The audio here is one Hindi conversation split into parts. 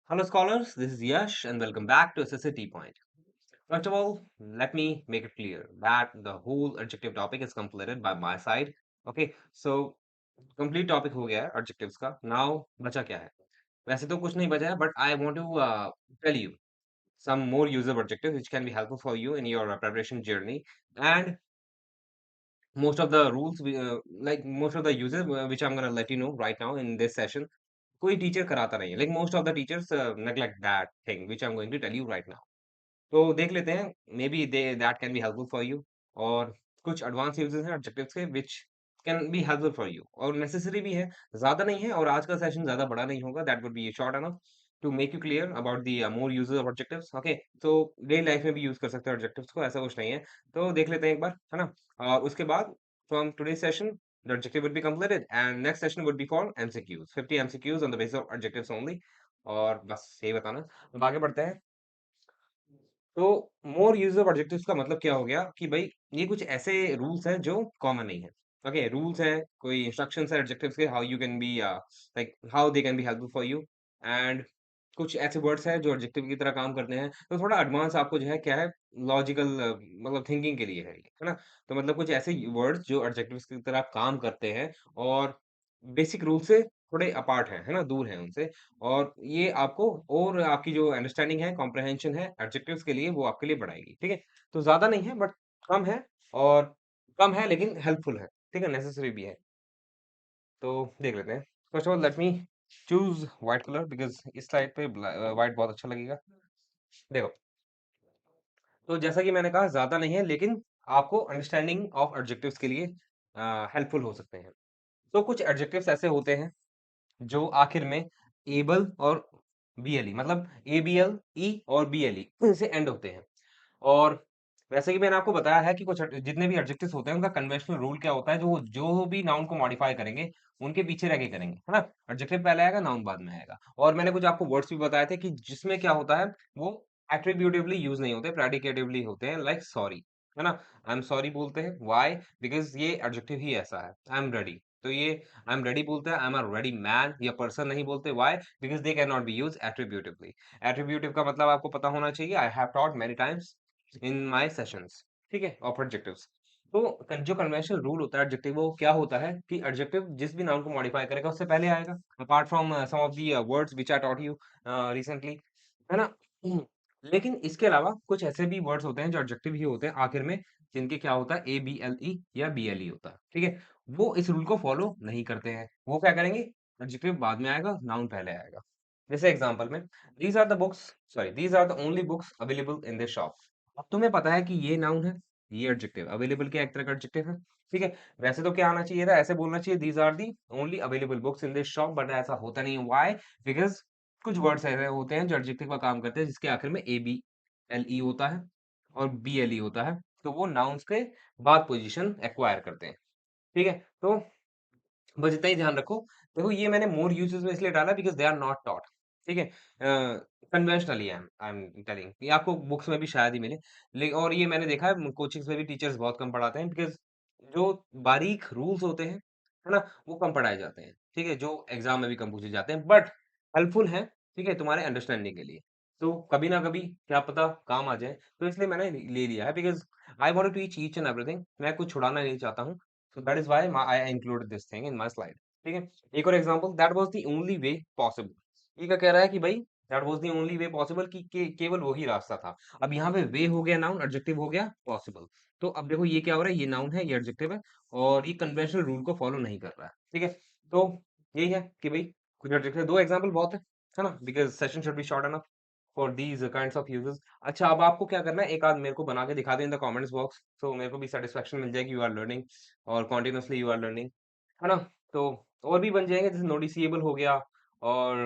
Hello, scholars. This is Yash, and welcome back to SSA Tea Point. First of all, let me make it clear that the whole adjective topic is completed by my side. Okay, so complete topic हो गया है adjectives का. Now बचा क्या है? वैसे तो कुछ नहीं बचा है, but I want to tell you some more use of adjectives which can be helpful for you in your preparation journey. And most of the rules, like most of the uses, which I'm gonna let you know right now in this session. कोई टीचर कराता नहीं है. Like most of the teachers neglect that thing which I'm going to tell you right now. तो देख लेते हैं, may be they that can be helpful for you और कुछ एडवांस यूजेस हैं एडजेक्टिव्स के which can be helpful for you और नेसेसरी भी है, ज़्यादा नहीं है और आज का सेशन ज़्यादा बड़ा नहीं होगा, that would be short enough to make you clear about the more uses of adjectives. Okay, तो डेली लाइफ में भी यूज़ कर सकते हो एडजेक्टिव्स को, ऐसा कुछ नहीं है. तो देख लेते हैं एक बार, है ना? उसके बाद from today's session the adjective would be completed and next session would be for MCQs, 50 MCQs on the basis of adjectives only. और बस यही बताना. अब आगे बढ़ते हैं. तो मोर यूज ऑफ एडजेक्टिव्स का मतलब क्या हो गया कि भाई ये कुछ ऐसे रूल्स हैं जो कॉमन नहीं है. ओके, रूल्स हैं, कोई इंस्ट्रक्शंस है एडजेक्टिव्स के, how you can be like how they can be helpful for you. And कुछ ऐसे वर्ड्स हैं जो एडजेक्टिव की तरह काम करते हैं, तो थोड़ा एडवांस आपको जो है क्या है, लॉजिकल मतलब थिंकिंग के लिए है ना? तो मतलब कुछ ऐसे वर्ड्स जो एडजेक्टिव्स की तरह काम करते हैं और बेसिक रूल से थोड़े अपार्ट हैं, है ना? दूर हैं उनसे. और ये आपको और आपकी जो अंडरस्टैंडिंग है, कॉम्प्रिहेंशन है एडजेक्टिव्स के लिए, वो आपके लिए बढ़ाएगी, ठीक है? तो ज़्यादा नहीं है बट कम है, और कम है लेकिन हेल्पफुल है, ठीक है? नेसेसरी भी है. तो देख लेते हैं. First of all let me choose white colour because इस स्लाइड पे व्हाइट बहुत अच्छा लगेगा. देखो, तो जैसा कि मैंने कहा ज़्यादा नहीं है लेकिन आपको अंडरस्टैंडिंग ऑफ एडजेक्टिव्स के लिए हेल्पफुल हो सकते हैं. तो कुछ एडजेक्टिव्स ऐसे होते हैं जो आखिर में एबल और बीएलई मतलब एबीएल ई और बीएलई से एंड होते हैं. और वैसे कि मैंने आपको बताया है कि कुछ जितने भी एडजेक्टिव्स होते हैं उनका कन्वेंशनल रूल क्या होता है, जो जो भी नाउन को मॉडिफाई करेंगे उनके पीछे रह के करेंगे, है ना? एडजेक्टिव पहले आएगा, नाउन बाद में आएगा. और मैंने कुछ आपको वर्ड्स भी बताए थे कि जिसमें क्या होता है, वो एट्रीब्यूटिवली यूज नहीं होते, प्रेडिकेटिवली होते हैं, लाइक सॉरी, है ना? आई एम सॉरी बोलते हैं, व्हाई? बिकॉज ये एडजेक्टिव ही ऐसा है. आई एम रेडी, तो ये आई एम रेडी बोलते हैं, I am a ready man या पर्सन नहीं बोलते, why? Because they can not be use attributively. Attributive का मतलब आपको पता होना चाहिए, I have taught many times in my sessions, ठीक है? Of adjectives. तो जो कन्वेंशनल रूल होता है एडजेक्टिव, वो क्या होता है कि एडजेक्टिव जिस भी नाउन को मॉडिफाई करेगा उससे पहले आएगा, apart from some of the words which I taught you recently, है ना? लेकिन इसके अलावा कुछ ऐसे भी वर्ड्स होते हैं जो एडजेक्टिव ही होते हैं आखिर में, जिनके क्या होता है ए बी एल ई या बी एल ई होता है, ठीक है? वो इस रूल को फॉलो नहीं करते हैं. वो क्या करेंगे, एडजेक्टिव बाद में आएगा, नाउन पहले आएगा. जैसे एग्जांपल में, these are the books, sorry these are the only books available in this shop. अब तुम्हें पता है कि ये नाउन है, ये एडजेक्टिव, अवेलेबल क्या एक तरह का एडजेक्टिव है, ठीक है? वैसे तो क्या आना चाहिए था, ऐसे बोलना चाहिए these are the only available books in this shop, but ऐसा होता नहीं है. व्हाई? बिकॉज़ कुछ वर्ड्स ऐसे होते हैं जो एडजेक्टिव का काम करते हैं, जिसके आखिर में ए बी एल ई होता है और बी एल ई होता है, तो वो नाउन्स के बाद पोजीशन एक्वायर करते हैं, ठीक है? तो बस इतना ही ध्यान रखो. देखो, ये मैंने मोर यूजेस में इसलिए डाला because they are not taught, ठीक है? कन्वेंशनली आई एम टेलिंग, ये आपको बुक्स में भी शायद ही मिले. ले और ये मैंने देखा है कोचिंग्स में भी टीचर्स बहुत कम पढ़ाते हैं बिकॉज़ जो बारीक रूल्स होते हैं, है ना? वो कम पढ़ाए जाते हैं, ठीक है? जो एग्ज़ाम में भी कम पूछे जाते हैं, बट हेल्पफुल हैं, ठीक है? तुम्हारे अंडरस्टैंडिंग के लिए. तो कभी ना कभी क्या पता काम आ जाए, तो इसलिए मैंने ले लिया है because I want to teach each and everything. मैं कुछ छुड़ाना नहीं चाहता हूँ. So that is why I included this thing in my slide. ठीक है? एक और example, that was the only way possible. ये क्या कह रहा है कि भाई that was the only way possible, कि केवल वही रास्ता था. अब यहाँ पे वे हो गया नाउन, एडजेक्टिव हो गया पॉसिबल. तो अब देखो ये क्या हो रहा है, ये नाउन है, ये एडजेक्टिव है और ये कन्वेंशनल रूल को फॉलो नहीं कर रहा है, ठीक है? तो यही है कि भाई कुछ एडजेक्टिव, दो एग्जांपल बहुत है ना? Because session should be short enough for these kinds of uses. अच्छा, अब आपको क्या करना है, एक आध मेरे को बना के दिखा दें इन द कमेंट्स बॉक्स, तो मेरे को भी सैटिस्फैक्शन मिल जाएगी, यू आर लर्निंग और कंटीन्यूअसली यू आर लर्निंग, है ना? तो और भी बन जाएँगे, जैसे नोटिसेबल हो गया और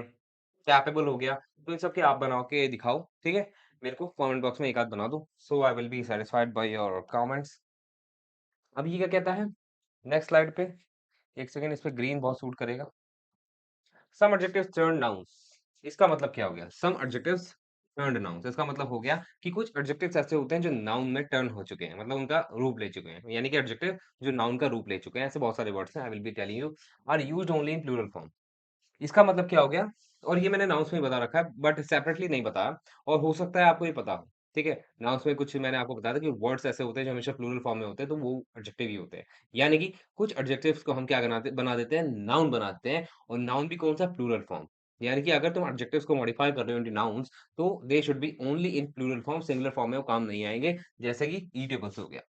कैपेबल हो गया, तो इन सब के आप बना के दिखाओ, ठीक है? मेरे को कमेंट बॉक्स में एक आध बना दो, so I will be satisfied by your comments. अब ये क्या कहता है नेक्स्ट स्लाइड पे, एक सेकंड, इस पे ग्रीन बहुत सूट करेगा. सम एडजेक्टिव्स टर्न नाउन्स. इसका मतलब क्या हो गया, सम एडजेक्टिव्स टर्न्ड नाउन्स. इसका मतलब हो गया कि कुछ एडजेक्टिव्स ऐसे होते हैं जो नाउन में टर्न हो चुके हैं, मतलब उनका रूप ले चुके हैं, यानी कि एडजेक्टिव जो नाउन का रूप ले चुके हैं. ऐसे बहुत सारे वर्ड्स हैं, I will be telling you, are used only in plural form. इसका मतलब क्या हो गया, और ये मैंने नाउन्स में ही बता रखा है बट सेपरेटली नहीं बताया और हो सकता है आपको ये पता हो, ठीक है? नाउन्स में कुछ मैंने आपको बताया था कि वर्ड्स ऐसे होते हैं जो हमेशा प्लूरल फॉर्म में होते हैं, तो वो एडजेक्टिव ही होते हैं। यानी कि कुछ एडजेक्टिव्स को हम क्या बना देते हैं, नाउन बनाते हैं और नाउन भी कौन-सा प्लूरल फॉर्म। यानी कि अगर तुम एडजेक्टिव्स को मॉडिफाई कर रहे हो इनटू नाउन्स तो they should be only in plural form, singular form में वो काम नहीं आएँगे, जैसे कि ईटेबल्स हो गया।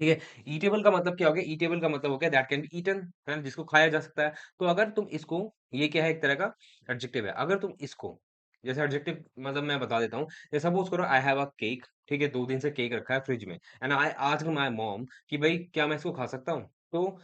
ठीक है? ईटेबल का मतलब क्या हो गया? ईटेबल का मतलब हो गया दैट कैन बी ईटन, है ना? जिसको खाया जा सकता है। तो अगर तुम इसको ये क्या है एक तरह का एडजेक्टिव है। अगर तुम इसको जैसे एडजेक्टिव मतलब मैं बता देता हूँ। जैसे सपोज़ करो आई हैव अ केक, ठीक है? 2 दिन से केक रखा है फ्रिज में and I asked my mom कि भई क्या मैं इसको खा सकता हूँ? तो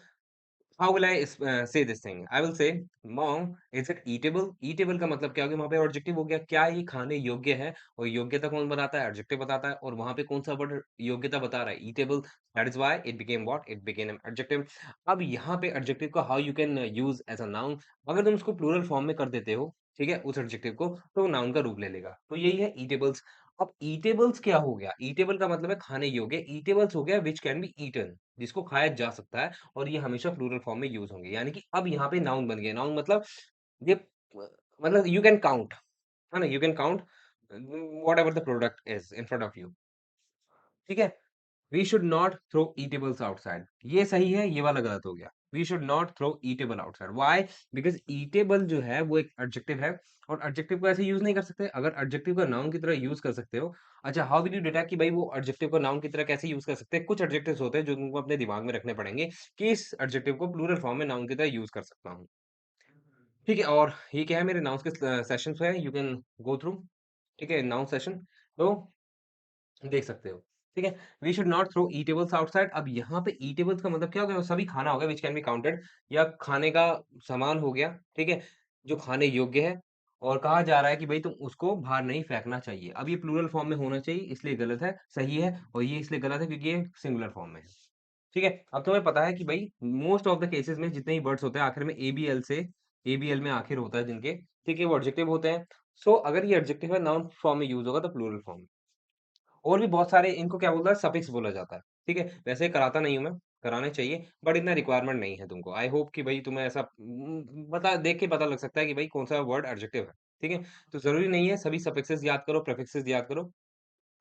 हाउ विल आई से this thing? I will say mom is it eatable? Eatable का मतलब क्या हो गया? वहाँ पे एडजेक्टिव हो गया। क्या ये खाने योग्य है? और योग्यता कौन बताता है? एडजेक्टिव बताता है और वहाँ पे कौन-सा वर्ड योग्यता बता रहा है? Eatable. That is why it became what? It became an adjective. अब यहाँ पे एडजेक्टिव को how you can use as a noun, अगर तुम उसको प्लूरल फॉर्म में कर देते हो, ठीक है? उस एडजेक्टिव को, तो वो नाउन का रूप ले लेगा। तो यही है ईटेबल्स। अब ईटेबल्स क्या हो गया? ईटेबल का मतलब है खाने योग्य, ईटेबल्स हो गया व्हिच कैन बी ईटन, जिसको खाया जा सकता है और ये हमेशा प्लूरल फॉर्म में यूज़ होंगे। यानी कि अब यहाँ पे नाउन बन गए। नाउन मतलब ये मतलब यू कैन काउंट, है ना? You can count whatever the product is in front of you. ठीक है? We should not throw eatables outside. ये सही है, ये वाला गलत हो गया। We should not throw eatable outside. Why? Because eatable जो है वो एक एडजेक्टिव है और एडजेक्टिव को ऐसे यूज़ नहीं कर सकते। अगर एडजेक्टिव को नाउन की तरह यूज़ कर सकते हो, अच्छा हाउ विल यू डिटेक्ट कि भाई वो एडजेक्टिव को नाउन की तरह कैसे यूज़ कर सकते हैं? कुछ एडजेक्टिव्स होते हैं जो तुमको अपने दिमाग में रखने पड़ेंगे कि इस एडजेक्टिव को प्लूरल फॉर्म में नाउन की तरह यूज़ कर सकता हूँ। ठीक है? और ये क्या है मेरे नाउन्स के सेशंस हैं, यू कैन गो थ्रू, ठीक है? नाउन सेशन तो देख सकते हो, ठीक है? We should not throw eatables outside. अब यहाँ पे ईटेबल्स का मतलब क्या हो गया? वो सभी खाना हो गया व्हिच कैन बी काउंटेड या खाने का सामान हो गया, ठीक है? जो खाने योग्य है और कहा जा रहा है कि भई तुम उसको बाहर नहीं फेंकना चाहिए। अब ये प्लूरल फॉर्म में होना चाहिए इसलिए गलत है, सही है और ये इसलिए गलत है क्योंकि ये सिंगुलर फॉर्म में है, ठीक है? अब तुम्हें पता है कि भई मोस्ट ऑफ द केसेस में जितने भी वर्ड्स होते हैं आखिर में एबीएल से एबीएल में आखिर होता है जिनके, ठीक है? वो एडजेक्टिव होते हैं। सो अगर ये एडजेक्टिव है नाउन फॉर्म में यूज़ होगा तो प्लूरल फॉर्म में। और भी बहुत सारे इनको क्या बोलता है सफिक्स बोला जाता है, ठीक है? वैसे कराता नहीं हूँ मैं, कराने चाहिए बट इतना रिक्वायरमेंट नहीं है तुमको। आई होप कि भई तुम्हें ऐसा पता देख के पता लग सकता है कि भई कौन-सा वर्ड एडजेक्टिव है, ठीक है? तो ज़रूरी नहीं है सभी सफिक्सेस याद करो, प्रीफिक्सेस याद करो,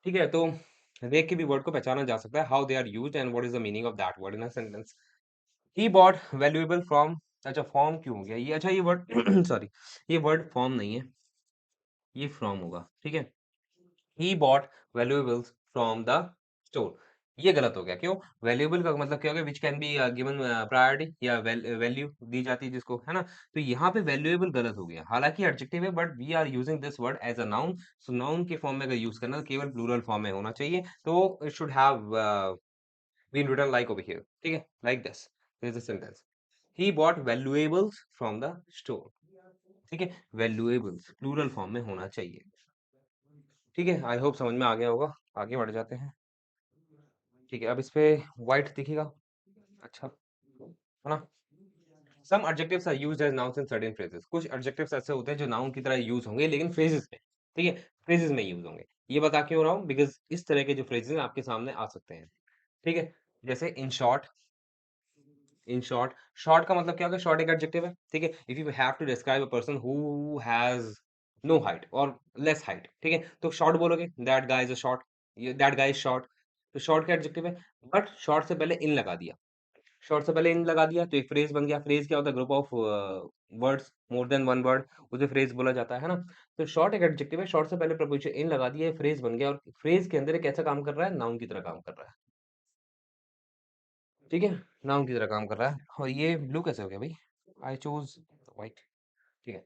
ठीक है? तो देख के भी वर्ड को पहचाना जा सकता है how they are used and what is the meaning of that word in a sentence. He bought valuable from अच्छा फॉर्म क्यों हो गया? ये अच्छा ये वर्ड सॉरी ये वर्ड फॉर्म नहीं है, ये फ्रॉम होगा, ठीक है? He bought valuables from the store. ये गलत हो गया, क्यों? वैल्यूएबल का मतलब क्या हो गया? Which can be given priority या वैल्यू दी जाती है जिसको, है ना? तो यहाँ पे वैल्यूएबल गलत हो गया। हालाँकि एडजेक्टिव है but we are using this word as a noun. So noun के फॉर्म में अगर यूज़ करना है तो केवल प्लूरल फॉर्म में होना चाहिए। तो it should have been written like over here, ठीक है? Like this. This is the sentence. He bought valuables from the store, ठीक है? वैल्यूएबल्स प्लूरल फॉर्म में होना चाहिए। ठीक है? आई होप समझ में आ गया होगा। आगे बढ़ जाते हैं। ठीक है, अब इस पे व्हाइट दिखेगा। अच्छा, है ना? Some adjectives are used as nouns in certain phrases. कुछ एडजेक्टिव्स ऐसे होते हैं जो नाउन की तरह यूज़ होंगे लेकिन फ्रेजेस में, ठीक है? फ्रेजेस में यूज़ होंगे। ये बता क्यों रहा हूँ? बिकॉज़ इस तरह के जो फ्रेजेस हैं आपके सामने आ सकते हैं। ठीक है? जैसे इन शॉर्ट, शॉर्ट का मतलब क्या होगा? शॉर्ट एक एडजेक्टिव है, ठीक है? If you have to describe a person who has no height और लेस हाइट, ठीक है? तो शॉर्ट बोलोगे that guy is a short, ये दैट गाय इज़ शॉर्ट। तो शॉर्ट का एडजेक्टिव है, बट शॉर्ट से पहले इन लगा दिया। शॉर्ट से पहले इन लगा दिया तो एक फ्रेज़ बन गया। फ्रेज़ क्या होता है? Group of words, more than one word, उसे फ्रेज़ बोला जाता है ना? तो शॉर्ट एक एडजेक्टिव है, शॉर्ट से पहले प्रपोज़िशन इन लगा दिया, ये फ्रेज़ बन गया और फ्रेज़ के अंदर ये कैसा काम कर रहा है? नाउन की तरह काम कर रहा है। ठीक है? नाउन की तरह काम कर रहा है और ये ब्लू कैसे हो गया भई? आई चूज़ व्हाइट, ठीक है।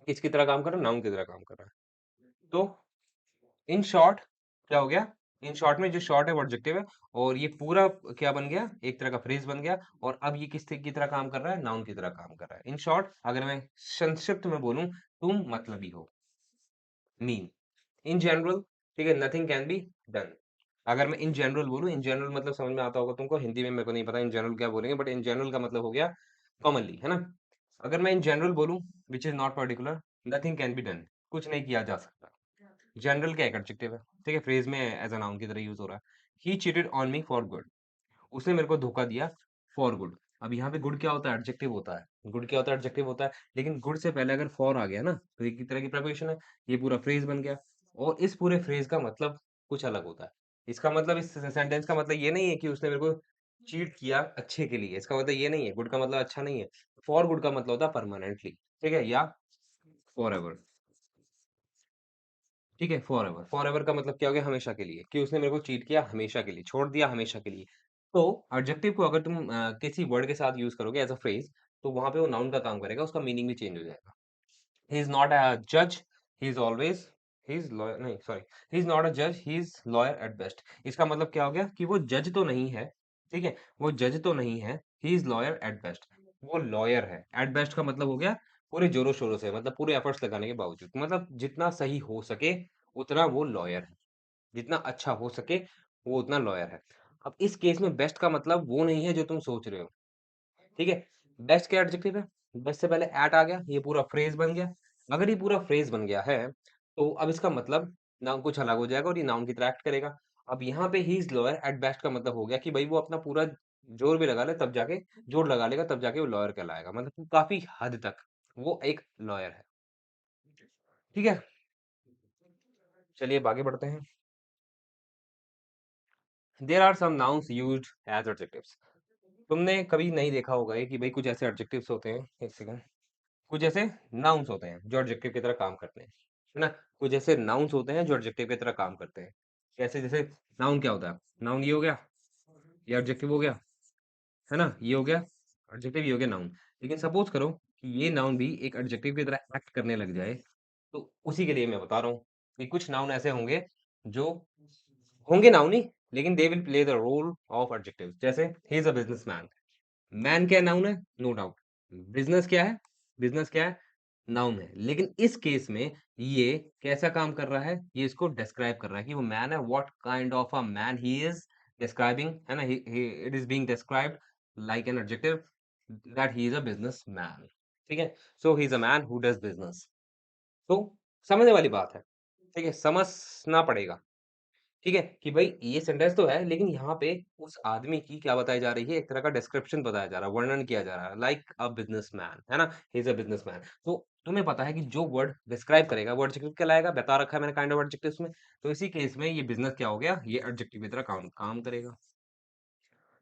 किसकी तरह काम कर रहा है? नाउन की तरह काम कर रहा है। तो इन शॉर्ट क्या हो गया? इन शॉर्ट में जो शॉर्ट है वो एडजेक्टिव है और ये पूरा क्या बन गया? एक तरह का फ्रेज़ बन गया और अब ये किस की तरह काम कर रहा है? नाउन की तरह काम कर रहा है। इन शॉर्ट अगर मैं संक्षिप्त में बोलूँ, तुम मतलबी हो, मीन। इन जनरल, ठीक है, नथिंग कैन बी डन। अगर मैं इन जनरल बोलूँ, इन जनरल मतलब समझ में आता होगा तुमको, हिंदी में मेरे को नहीं पता इन जनरल क्या बोलेंगे बट इन जनरल का मतलब हो गया कॉमनली, है ना? अगर मैं इन जनरल बोलूँ which is not particular, nothing can be done, कुछ नहीं किया जा सकता। जनरल क्या एक एडजेक्टिव है, ठीक है? फ्रेज़ में एज़ अ नाउन की तरह यूज़ हो रहा है। ही cheated on me for good, उसने मेरे को धोखा दिया फॉर गुड। अब यहाँ पे गुड क्या होता है? एडजेक्टिव होता है। गुड क्या होता है? एडजेक्टिव होता है। लेकिन गुड से पहले अगर फॉर आ गया ना, तो एक ही तरह की प्रिपरेशन है। ये पूरा फ्रेज बन गया और इस पूरे फ्रेज का मतलब कुछ अलग होता है। इसका मतलब, इस सेंटेंस का मतलब ये नहीं है कि उसने मेरे को चीट किया अच्छे के लिए। इसका मतलब ये नहीं है। गुड का मतलब अच्छा नहीं है। फॉर गुड का मतलब होता है परमानेंटली, ठीक है, या फॉरएवर। ठीक है, फॉरएवर। फॉरएवर का मतलब क्या हो गया? हमेशा के लिए, कि उसने मेरे को चीट किया हमेशा के लिए, छोड़ दिया हमेशा के लिए। तो एडजेक्टिव को अगर तुम किसी वर्ड के साथ यूज करोगे एज अ फ्रेज, तो वहां पे वो नाउन का काम करेगा, उसका मीनिंग भी चेंज हो जाएगा। ही इज नॉट अ जज, he is always, he is lawyer, नहीं sorry, he is not a जज, he is lawyer at best. इसका मतलब क्या हो गया? कि वो जज तो नहीं है, ठीक है, वो जज तो नहीं है, ही इज लॉयर एट बेस्ट, वो लॉयर है। एट बेस्ट का मतलब हो गया पूरे जोरों शोरों से, मतलब पूरे एफर्ट्स लगाने के बावजूद, मतलब जितना सही हो सके उतना वो लॉयर है, जितना अच्छा हो सके वो उतना लॉयर है। अब इस केस में बेस्ट का मतलब वो नहीं है जो तुम सोच रहे हो, ठीक है? बेस्ट क्या एडजेक्टिव है? बेस्ट से पहले एट आ गया, ये पूरा फ्रेज बन गया। अगर ये पूरा फ्रेज बन गया है, तो अब इसका मतलब नाउन कुछ अलग हो जाएगा और ये नाउन की तरह एक्ट करेगा। अब यहाँ पे ही इज लॉयर एट बेस्ट का मतलब हो गया कि भाई वो अपना पूरा जोर भी लगा ले तब जाके, जोर लगा लेगा तब जाके वो लॉयर कहलाएगा, मतलब काफी हद तक वो एक लॉयर है, ठीक है? चलिए अब आगे बढ़ते हैं। There are some nouns used as adjectives. तुमने कभी नहीं देखा होगा ये कि भाई कुछ ऐसे एडजेक्टिव्स होते हैं, एक सेकंड, कुछ ऐसे नाउन्स होते हैं जो एडजेक्टिव की तरह काम करते हैं, है ना? कुछ ऐसे नाउन्स होते हैं जो एडजेक्टिव की तरह काम करते हैं। कैसे? जैसे नाउन क्या होता है? नाउन ये हो गया, ये एडजेक्टिव हो गया, है ना? ये हो गया एडजेक्टिव, ये हो गया नाउन। लेकिन सपोज करो कि ये नाउन भी एक एडजेक्टिव की तरह एक्ट करने लग जाए, तो उसी के लिए मैं बता रहा हूँ कि कुछ नाउन ऐसे होंगे जो होंगे नाउन ही, लेकिन they will play the role of adjective. जैसे he is a businessman. Man क्या नाउन है? No doubt. बिजनेस क्या है? बिजनेस क्या है? नाउन है। लेकिन इस केस में ये कैसा काम कर रहा है? ये इसको डिस्क्राइब कर रहा है कि वो मैन है, what kind of a man he is describing, है ना? It is being described like an adjective that he is a businessman, ठीक है? So he is a man who does business. तो समझने वाली बात है, ठीक है? समझना पड़ेगा, ठीक है? कि भाई ये सेंटेंस तो है, लेकिन यहाँ पे उस आदमी की क्या बताई जा रही है? एक तरह का डिस्क्रिप्शन बताया जा रहा है, वर्णन किया जा रहा है, लाइक अ बिज़नेसमैन, है ना? He is a businessman. तो तुम्हें पता है कि जो वर्ड डिस्क्राइब करेगा वो एडजेक्टिव कहलाएगा, बता रखा है मैंने काइंड ऑफ एडजेक्टिव्स में। तो इसी केस में ये बिज़नेस क्या हो गया? ये एडजेक्टिव की तरह काम काम करेगा,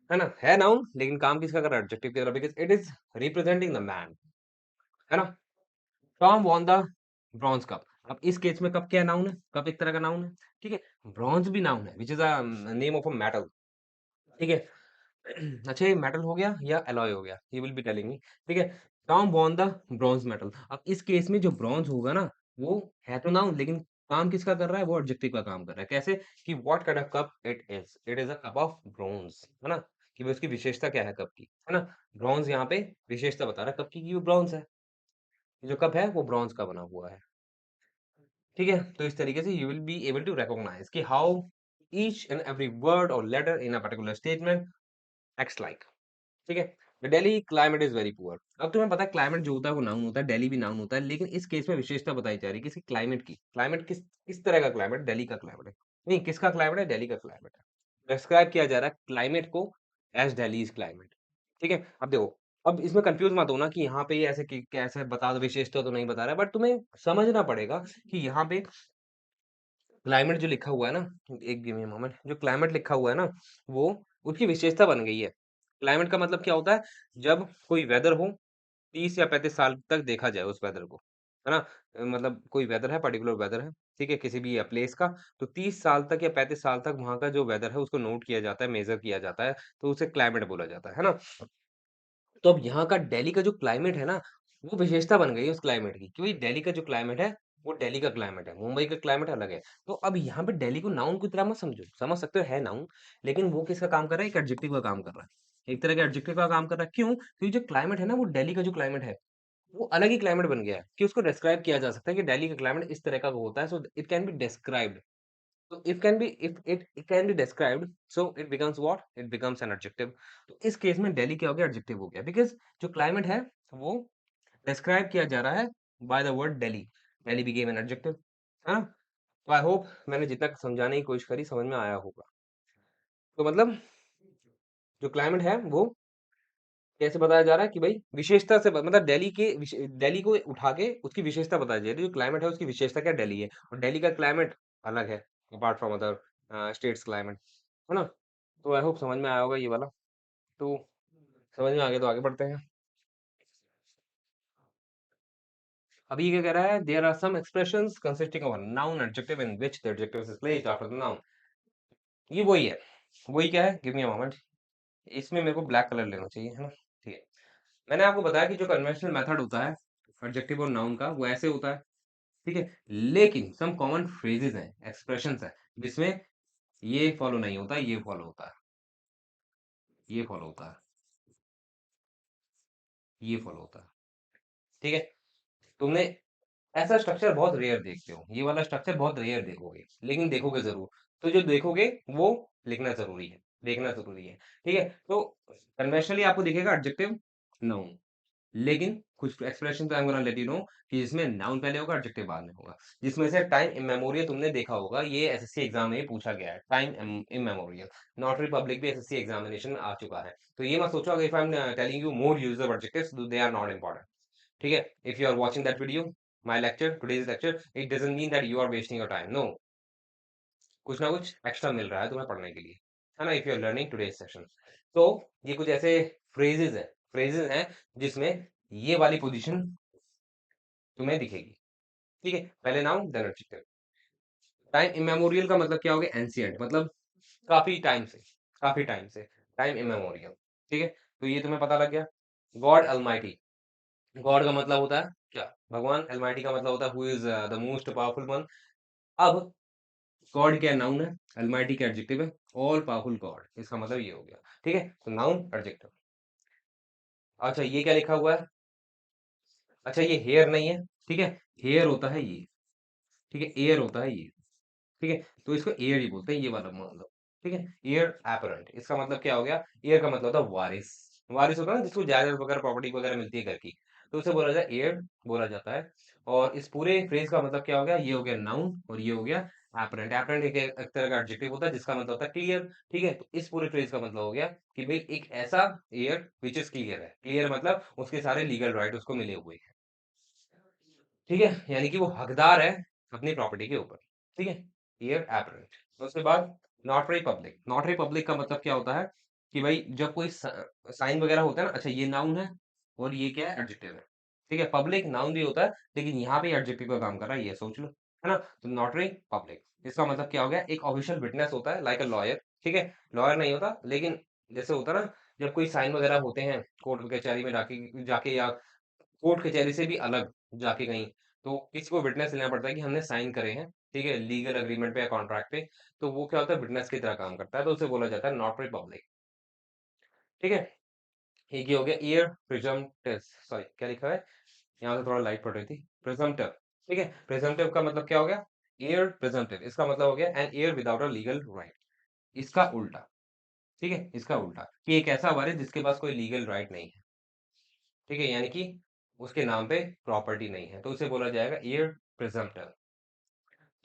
है ना? है नाउन, लेकिन काम किसका कर रहा है? एडजेक्टिव की तरह, because it is representing the man, है ना? Tom won the bronze cup. अब इस केस में कप क्या नाउन है? कप एक तरह का नाउन है, ठीक है? ब्रॉन्ज भी नाउन है, which is a name of a metal, ठीक है? अच्छा, ये मेटल हो गया या एलॉय हो गया? He will be telling me, ठीक है? Tom won the bronze metal. अब इस केस में जो ब्रॉन्ज होगा ना, वो है तो नाउन, लेकिन काम किसका कर रहा है? वो एडजेक्टिव का काम कर रहा है। कैसे? कि what kind of cup it is, it is a cup of bronze, है ना? कि भाई उसकी विशेषता क्या है कप की, है ना? ब्रॉन्ज यहाँ पे विशेषता बता रहा है कप की, कि वो ब्रॉन्ज है। जो कप है वो ब्रॉन्ज का बना हुआ है, ठीक है? तो इस तरीके से you will be able to recognize कि how each and every word और letter in a particular statement acts like, ठीक है? The Delhi climate is very poor. अब तुम्हें पता है क्लाइमेट जो होता है वो नाउन होता है, दिल्ली भी नाउन होता है, लेकिन इस केस में विशेषता बताई जा रही है किसी क्लाइमेट की। क्लाइमेट किस तरह का क्लाइमेट? दिल्ली का क्लाइमेट है। नहीं, किसका क्लाइमेट है? दिल्ली का क्लाइमेट है। डिस्क्राइब किया जा रहा है क्लाइमेट को एज दिल्लीज क्लाइमेट, ठीक है? अब देखो, अब इसमें कंफ्यूज मत होना कि यहाँ पे ये ऐसे कैसे बता दो, विशेषता तो नहीं बता रहा है, बट तुम्हें समझना पड़ेगा कि यहाँ पे क्लाइमेट जो लिखा हुआ है ना, एक गिव मी अ मोमेंट, जो क्लाइमेट लिखा हुआ है ना, वो उसकी विशेषता बन गई है। क्लाइमेट का मतलब क्या होता है? जब कोई वेदर हो, 30 या 35 साल तक देखा जाए उस वेदर को, है ना? मतलब कोई वेदर है, पर्टिकुलर वेदर है, ठीक है? किसी भी प्लेस का, तो 30 साल तक या 35 साल तक वहाँ का जो वेदर है उसको नोट किया जाता है, मेज़र किया जाता है, तो उसे क्लाइमेट बोला जाता है ना? तो अब यहाँ का दिल्ली का जो क्लाइमेट है ना, वो विशेषता बन गई है उस क्लाइमेट की, क्योंकि दिल्ली का जो क्लाइमेट है, वो दिल्ली का क्लाइमेट है, मुंबई का क्लाइमेट अलग है। तो अब यहाँ पे दिल्ली को नाउन की तरह मत समझो, समझ सकते हो है नाउन, लेकिन वो किसका काम कर रहा है? एक एडजेक्टिव का काम कर रहा है। एक तरह के एडजेक्टिव का काम कर रहा है, क्यों? क्योंकि जो क्लाइमेट है ना, वो दिल्ली का जो क्लाइमेट है, वो अलग ही क्लाइमेट बन गया है, कि उसको डिस्क्राइब किया जा सकता है कि दिल्ली का क्लाइमेट इस तरह का होता है, so it can be described. So if it can be described, so it becomes what? It becomes an adjective. तो इस केस में दिल्ली क्या हो गया? एडजेक्टिव हो गया, बिकॉज जो क्लाइमेट है वो डिस्क्राइब किया जा रहा है by the word Delhi. Delhi became an adjective, है ना? तो आई होप मैंने जितना समझाने की कोशिश करी समझ में आया होगा। तो मतलब जो क्लाइमेट है वो कैसे बताया जा रहा है कि भाई विशेषता से मतलब दिल्ली को उठा के उसकी विशेषता बताई जा रही है। जो क्लाइमेट है उसकी विशेषता क्या दिल्ली है, और दिल्ली का क्लाइमेट अलग है apart from other states climate, है ना? तो आई होप समझ में आया होगा ये वाला। तो समझ में आ गया तो आगे बढ़ते हैं। अभी ये क्या कह रहा है, there are some expressions consisting of a noun adjective in which the adjective is placed after the noun. ये वही है। वही क्या है, गिव मी अ मोमेंट। इसमें मेरे को ब्लैक कलर लेना चाहिए, है ना? ठीक है। मैंने आपको बताया कि जो कन्वेंशनल मेथड होता है एडजेक्टिव और नाउन का वो ऐसे होता है, ठीक है? लेकिन सम कॉमन फ्रेजेस हैं, एक्सप्रेशंस हैं, जिसमें ये फॉलो नहीं होता, ये फॉलो होता है, ये फॉलो होता है, ये फॉलो होता है, ठीक है? तुमने ऐसा स्ट्रक्चर बहुत रेयर देखते हो, ये वाला स्ट्रक्चर बहुत रेयर देखोगे, लेकिन देखोगे ज़रूर। तो जो देखोगे वो लिखना ज़रूरी है, देखना ज़रूरी है, ठीक है? तो कन्वेंशनली आपको दिखेगा एडजेक्टिव, नाउन। लेकिन कुछ expressions I am gonna let you know कि जिसमें नाउन पहले होगा, एडजेक्टिव बाद में होगा। जिसमें से टाइम इम्मेमोरियल तुमने देखा होगा, ये एसएससी एग्जाम में ही पूछा गया है, टाइम इम्मेमोरियल। नोटरी पब्लिक भी एसएससी एग्जामिनेशन में आ चुका है। तो ये मत सोचो, if I am telling you more use of adjectives, they are not important, ठीक है? If you are watching that video, my lecture, today's lecture, it doesn't mean that you are wasting your time, no. कुछ ना कुछ एक्स्ट्रा मिल रहा है तुम्हें पढ़ने के लिए, है ना? If you are learning today's session. तो ये कुछ ऐसे फ्रेजेस हैं जिसमें ये वाली पोजीशन तुम्हें दिखेगी, ठीक है? पहले noun then adjective. Time immemorial का मतलब क्या हो गया, एंशिएंट, मतलब काफी टाइम से, काफी टाइम से, टाइम इमेमोरियल, ठीक है? तो ये तुम्हें पता लग गया। गॉड अलमाइटी, गॉड का मतलब होता है क्या, भगवान। अलमाइटी का मतलब होता है who is the most powerful one. अब गॉड क्या नाउन है, अलमाइटी का एडजेक्टिव है, ऑल पावरफुल गॉड, इसका मतलब ये हो गया, ठीक है? तो नाउन एडजेक्टिव। अच्छा ये क्या लिखा हुआ है, अच्छा ये हेयर नहीं है, ठीक है? हेयर होता है ये, ठीक है? एयर होता है ये, ठीक है? तो इसको एयर ही बोलते हैं, ये वाला मतलब, ठीक है? एयर एपरेंट, इसका मतलब क्या हो गया, एयर का मतलब होता है वारिस। वारिस होता है ना जिसको जायदाद वगैरह प्रॉपर्टी वगैरह मिलती है घर की, तो उसे बोला जाता है एयर, बोला जाता है। और इस पूरे फ्रेज का मतलब क्या हो गया, ये हो गया नाउन और ये हो गया एपरेंट। एपरेंट एक तरह का एडजेक्टिव होता है जिसका मतलब होता है क्लियर, ठीक है? तो इस पूरे फ्रेज का मतलब हो गया कि भाई एक ऐसा एयर विच इज क्लियर है। क्लियर मतलब उसके सारे लीगल राइट उसको मिले हुए हैं, ठीक है? यानी कि वो हकदार है अपनी प्रॉपर्टी के ऊपर, ठीक है? Here apparent. तो उसके बाद नॉटरी पब्लिक। नॉटरी पब्लिक का मतलब क्या होता है कि भाई जब कोई साइन वगैरह होता है ना, अच्छा ये नाउन है और ये क्या है, एडजेक्टिव है, ठीक है? पब्लिक नाउन भी होता है लेकिन यहाँ पे एडजेक्टिव का काम कर रहा है, ये सोच लो, है ना? तो नॉटरी पब्लिक, इसका मतलब क्या हो गया, एक ऑफिशियल विटनेस होता है लाइक अ लॉयर, ठीक है? लॉयर नहीं होता लेकिन जैसे होता है ना, जब कोई साइन वगैरह होते हैं कोर्ट कचहरी में जाके जाके या कोर्ट कचहरी से भी अलग जाके कहीं, तो किसी को विटनेस लेना पड़ता है कि हमने साइन करे हैं, ठीक है? लीगल एग्रीमेंट पे या कॉन्ट्रैक्ट पे, तो वो क्या होता है, विटनेस की तरह काम करता है, तो उसे बोला जाता है नॉटरी पब्लिक, ठीक है? एक ये हो गया ईयर प्रिजम्पटिव, सॉरी क्या लिखा है, यहाँ से थोड़ा लाइट पड़ रही थी, प्रिजम्पटिव, ठीक है? प्रिजम्पटिव का मतलब क्या हो गया, ईयर प्रिजम्पटिव, इसका मतलब हो गया an year without a legal right. इसका उल्टा, ठीक है? इसका उल्टा कि एक ऐसा वारिस जिसके पास कोई लीगल राइट नहीं है, ठीक है? यानी कि उसके नाम पे प्रॉपर्टी नहीं है, तो उसे बोला जाएगा ईयर प्रिजम्पटिव।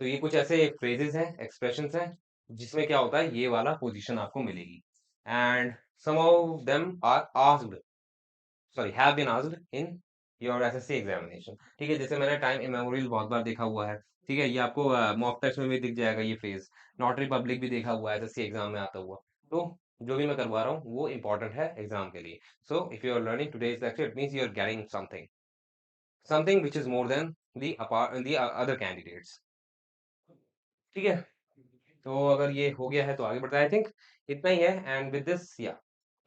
तो ये कुछ ऐसे फ्रेजेस हैं, एक्सप्रेशंस हैं, जिसमें क्या होता है, ये वाला पोजीशन आपको मिलेगी। And some of them are asked, sorry have been asked in your SSC examination, ठीक है? जैसे मैंने टाइम इमेमोरियल बहुत बार देखा हुआ है, ठीक है? ये आपको मॉक टेस्ट में भी दिख जाएगा ये फ्रेज। नॉटरी पब्लिक भी देखा हुआ है एसएससी एग्जाम में आता हुआ। तो जो भी मैं करवा रहा हूँ वो इंपॉर्टेंट है एग्जाम के लिए। So if you are learning today's lecture, it means you are getting something, something which is more than the other candidates, ठीक है? तो अगर ये हो गया है तो आगे बढ़ते हैं। आई थिंक इतना ही है, एंड विद दिस या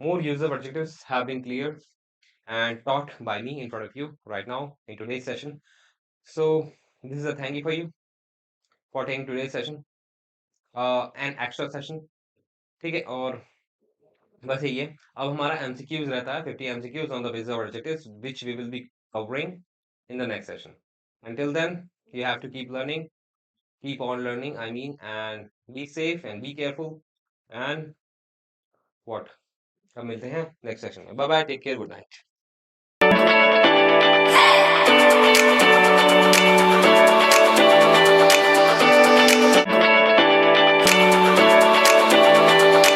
more use of adjectives have been cleared and taught by me in front of you right now in today's session. So this is a thank you for you for taking today's session, an extra session, ठीक है? और बस यही है। अब हमारा एमसीक्यूज रहता है 50 MCQs on the basis of adjectives which we will be covering in the next session. Until then, you have to keep learning, keep on learning, I mean, and be safe and be careful, and what, अब मिलते हैं नेक्स्ट सेशन में। Bye bye, take care, good night.